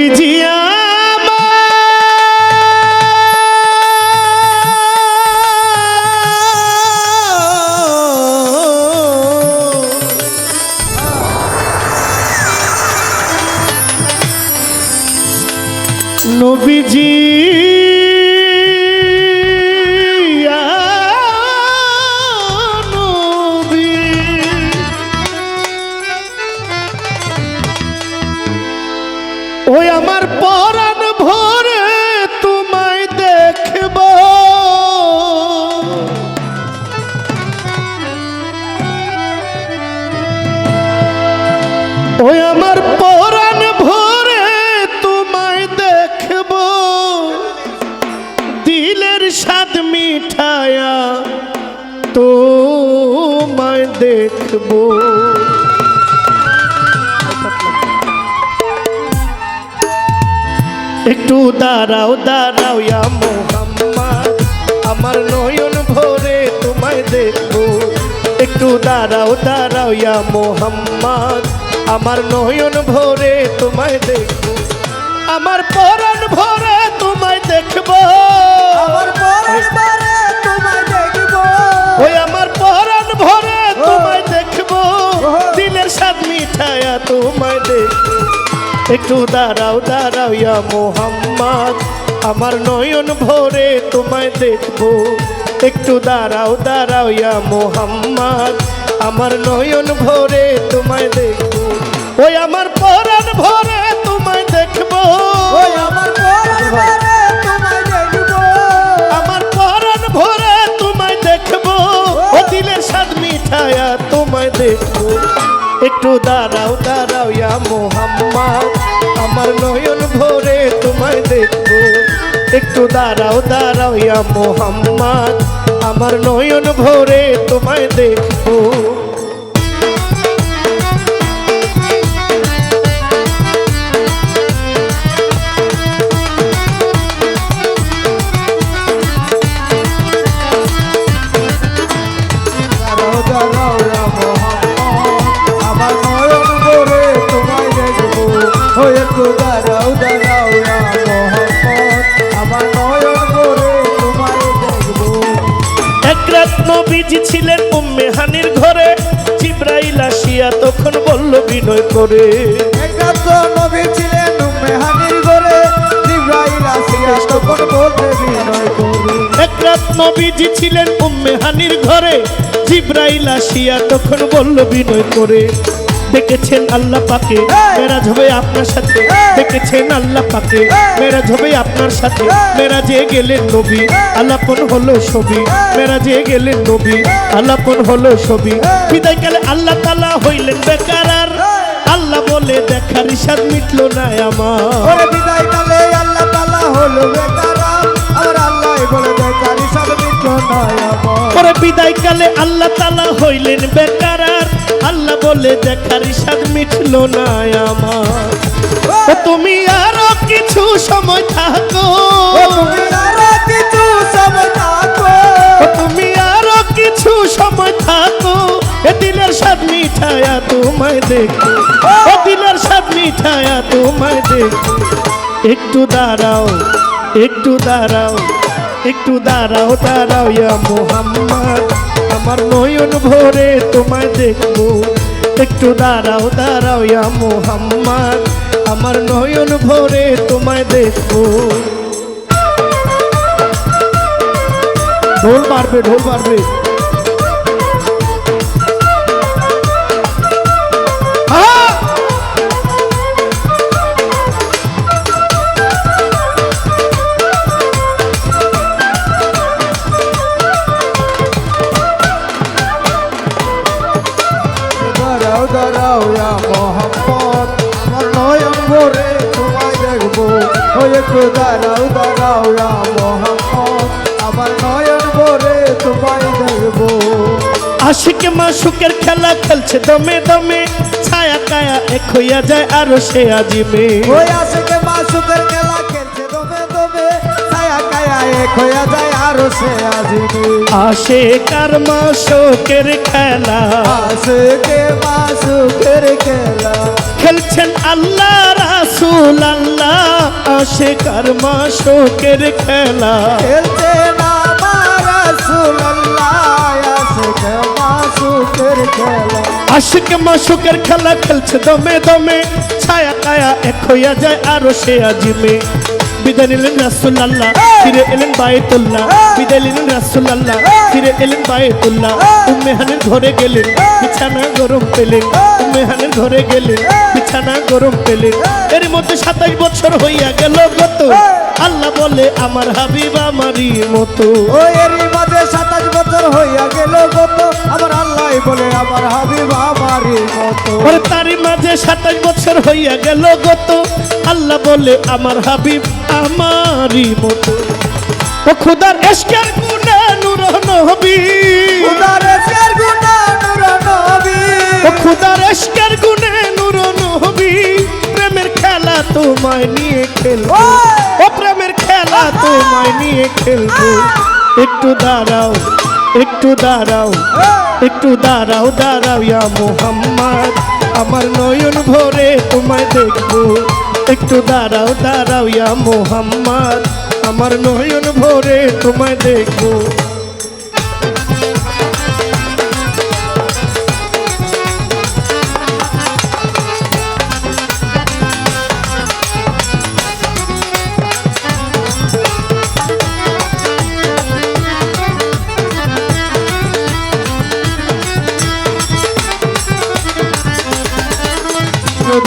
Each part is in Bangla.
নবীজি নবীজি নবী ওই আমার পরাণ ভরে তোমায় দেখব ওই আমার পরাণ ভরে তোমায় দেখব দিলের স্বাদ মিঠায়া তোমায় দেখব একটু দাঁড়াও দাঁড়াও ইয়া মোহাম্মদ আমার নয়ন ভরে তোমায় দেখব একটু দাঁড়াও দাঁড়াও ইয়া মোহাম্মদ আমার নয়ন ভরে তোমায় দেখব আমার পরাণ ভরে তোমায় দেখব আমার পরাণ ভরে তোমায় দেখব ওই আমার পরাণ ভরে তোমায় দেখব দিলের স্বাদ মিঠায়া তোমায় দেখব একটু দাঁড়াও দাঁড়াও ইয়া মোহাম্মদ আমার নয়ন ভরে তোমায় দেখব একটু দাঁড়াও দাঁড়াও ইয়া মোহাম্মদ আমার নয়ন ভরে তোমায় দেখব ওই আমার পরাণ ভরে তোমায় দেখব ওই আমার পরাণ ভরে তোমায় দেখব আমার পরাণ ভরে তোমায় দেখব ও দিলের স্বাদ মিঠায়া তোমায় দেখব একটু দাঁড়াও দাঁড়াও ইয়া মোহাম্মদ আমার নয়ন ভরে তোমায় দেখব একটু দাঁড়াও দাঁড়াও ইয়া মোহাম্মদ আমার নয়ন ভরে তোমায় দেখব দাঁড়াও দাঁড়াও ইয়া মোহাম্মদ আমার নয়ন ভরে তোমায় দেখব ওই একটু দাঁড়াও দাঁড়াও ইয়া মোহাম্মদ আমার নয়ন ভরে তোমায় দেখব এক রাত নবীজি ছিলেন উম্মে হানির ঘরে জিবরাইল আসিয়া তখন বলল বিনয় করে একটা তো নবী ছিলেন উম্মে হানির ঘরে জিবরাইল আসিয়া তখন বলতে বিনয় করে এক রাত নবীজি ছিলেন উম্মে হানির ঘরে জিবরাইল আসিয়া তখন বলল বিনয় করে দেখেছেন আল্লাহ পাকে মেরাজ হবে আপনার সাথে দেখেছেন আল্লাহ পাকে মেরাজ হবে আপনার সাথে মেরাজে গেলেন নবী আলাপন হলো ছবি মেরাজে গেলেন নবী আলাপন হলো ছবি বিদায়কালে আল্লাহ তাআলা হইলেন বেকারার আল্লাহ বলে দেখার ইশাদ মিটলো না আমার ওরে বিদায় কালে আল্লাহ তাআলা হলো বেকারা আমার আল্লাহ বলে বেকার সব মিটলো না আমার পরে বিদায় কালে আল্লাহ তাআলা হইলেন বেকারার আল্লাহ বলে দেখার ইশাদ মিটলো না আমার ও তুমি আরো কিছু সময় থাকো তুমি আরো কিছু সময় থাকো ও তুমি আরো কিছু সময় থাকো এ দিলের স্বাদ মিঠায়া তোমায় দেখো ও দিলের স্বাদ মিঠায়া তোমায় দেখো একটু দাঁড়াও একটু দাঁড়াও একটু দাঁড়াও দাঁড়াও ইয়া মোহাম্মদ আমার নয়ন ভরে তোমায় দেখব একটু দাঁড়াও দাঁড়াও ইয়া মোহাম্মদ আমার নয়ন ভরে তোমায় দেখব ঢোল মারবে ঢোল মারবে দাঁড়াও দাঁড়াও ইয়া মোহাম্মদ আমার নয়ন ভরে তোমায় দেখবো ওই একটু দাঁড়াও দাঁড়াও ইয়া মোহাম্মদ আমার নয়ন ভরে তোমায় দেখবো আশিক মাসুকের খেলা খেলছে দমে দমে ছায়া কায়া এক হইয়া যায় আরো সে আজিমে ওই আশিকে মাসুকের খেলা খেলছে দমে দমে ছায়া কায়া এক হইয়া যায় আরো সে আজিমি আসে কারমা শোকের খেলা আশিকে মাসুকের খেলা খেলছেন আল্লাহ রাসূল আল্লাহ আসে কারমা শোকের খেলা খেলছে না আমার রাসূলুল্লাহ আশিকে মাসুকের খেলা আশিক মাসুকের খেলা খেলছে দমে দমে ছায়া কায়া এক হইয়া যায় আরো সে আজিমে বিদায় নিলেন রাসূলুল্লাহ ফিরে এলেন বায়তুল্লাহ বিদায় নিলেন রাসূলুল্লাহ ফিরে এলেন বায়তুল্লাহ উম্মে হানির ঘরে গেলেন বিছানা গরম পেলেন উম্মে হানির ঘরে গেলেন বিছানা গরম পেলেন এর মধ্যে 27 বছর হইয়া গেল গত আল্লাহ বলে আমার হাবিব আমারই মতো ও এরই মাঝে 27 বছর হইয়া গেল গত আমার আল্লাহ বলে আমার হাবিব আমারই মতো ওর তারই মাঝে 27 বছর হইয়া গেল গত আল্লাহ বলে আমার হাবিব আমারই মতো ও খুদার এশকের গুণে নূর নবী উদারে শের গুনা নূর নবী ও খুদার এশকের গুণে নূর নবী প্রেমের খেলা তোমায় নিয়ে খেলবো ও প্রেমের খেলা তোমায় নিয়ে খেলবো একটু দাঁড়াও একটু দাঁড়াও একটু দাঁড়াও দাঁড়াও ইয়া মুহাম্মদ আমার নয়ন ভরে তোমায় দেখবো একটু দাঁড়াও দাঁড়াও ইয়া মুহাম্মদ আমার নয়ন ভরে তোমায় দেখবো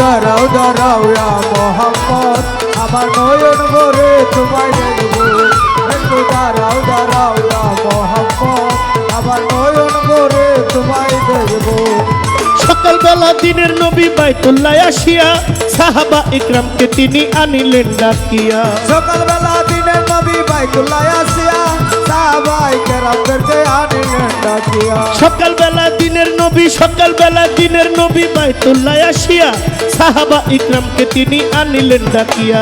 দাঁড়াও দাঁড়াও ইয়া মোহাম্মদ আমার নয়ন ভরে তোমায় দেখবো একটু দাঁড়াও দাঁড়াও ইয়া মোহাম্মদ আমার নয়ন ভরে তোমায় দেখবো সকালবেলা দিনের নবী বাইতুল্লাহ আসিয়া সাহাবা ইকরামকে তিনি আনিলেন ডাকিয়া সকালবেলা দিনের নবী বাইতুল্লাহ আসিয়া সাহাবাই কেরামদেরকে আনিলেন ডাকিয়া সকালবেলা দিনের নবী বাইতুল্লাহ আসিয়া সাহাবা ইকরামকে তিনি আনিলেন ডাকিয়া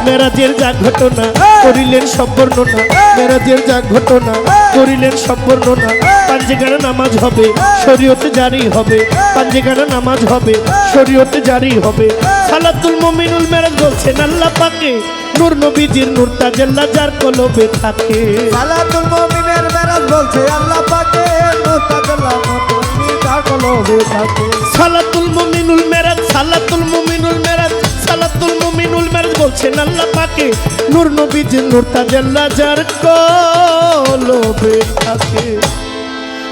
মেরাজের যা ঘটনা করিলেন সব বর্ণনা মেরাজের যা ঘটনা করিলেন সব বর্ণনা পাঞ্জেগানা নামাজ হবে শরীয়তে জারি হবে পাঞ্জেগানা নামাজ হবে শরীয়তে জারি হবে সালাতুল মুমিনুল মেরাজ বলছেন আল্লাহ পাকে নূর নবীজির নূর তাজাল্লা যার কলবে থাকে সালাতুল মুমিনের মেরাজ বলছে আল্লাহ পাকে মুস্তাজাল্লাহ নতুনি যার কলবে থাকে সালাতুল মুমিনুল মেরাজ বলছেন আল্লাহ পাকে নূর নবীজির নূর তাজাল্লা যার কলবে থাকে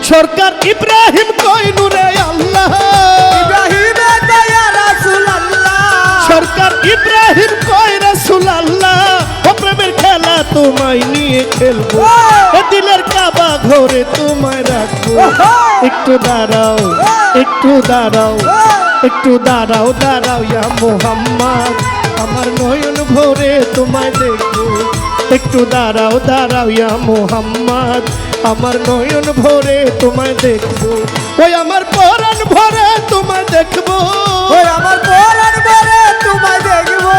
সরকার ইব্রাহিম কই নূরে আল্লাহ ইব্রাহিমে দয়া রাসূলুল্লাহ সরকার ইব্রাহিম কই রাসূলুল্লাহ ও প্রেমের খেলা তোমায় নিয়ে খেলবো ও দিলের কাবা ঘরে তোমায় রাখবো একটু দাঁড়াও একটু দাঁড়াও একটু দাঁড়াও দাঁড়াও ইয়া মুহাম্মদ আমার নয়ন ভরে তোমায় দেখবো একটু দাঁড়াও দাঁড়াও ইয়া মুহাম্মদ আমার নয়ন ভরে তোমায় দেখবো ওই আমার পরাণ ভরে তোমায় দেখবো ওই আমার পরাণ ভরে তোমায় দেখবো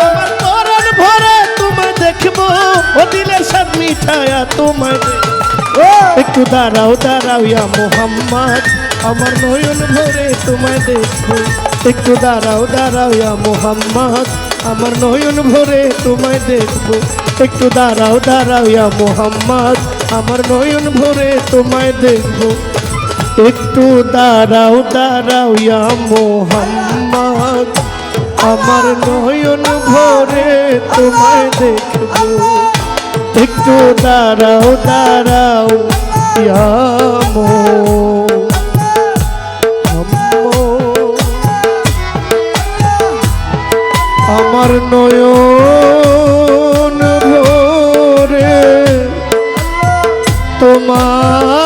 আমার পরাণ ভরে তোমায় দেখবো ও দিলের স্বাদ মিঠায়া তোমায় দেখবো একটু দাঁড়াও দাঁড়াও ইয়া মুহাম্মদ আমার নয়ন ভরে তোমায় দেখবো একটু দাঁড়াও দাঁড়াও ইয়া মুহাম্মদ আমার নয়ন ভরে তোমায় দেখবো একটু দাঁড়াও দাঁড়াও ইয়া মুহাম্মদ আমার নয়ন ভরে তোমায় দেখবো একটু দাঁড়াও দাঁড়াও ইয়া মুহাম্মদ আমার নয়ন ভরে তোমায় দেখবো একটু দাঁড়াও দাঁড়াও ইয়া আমার নয়ন ভরে তোমার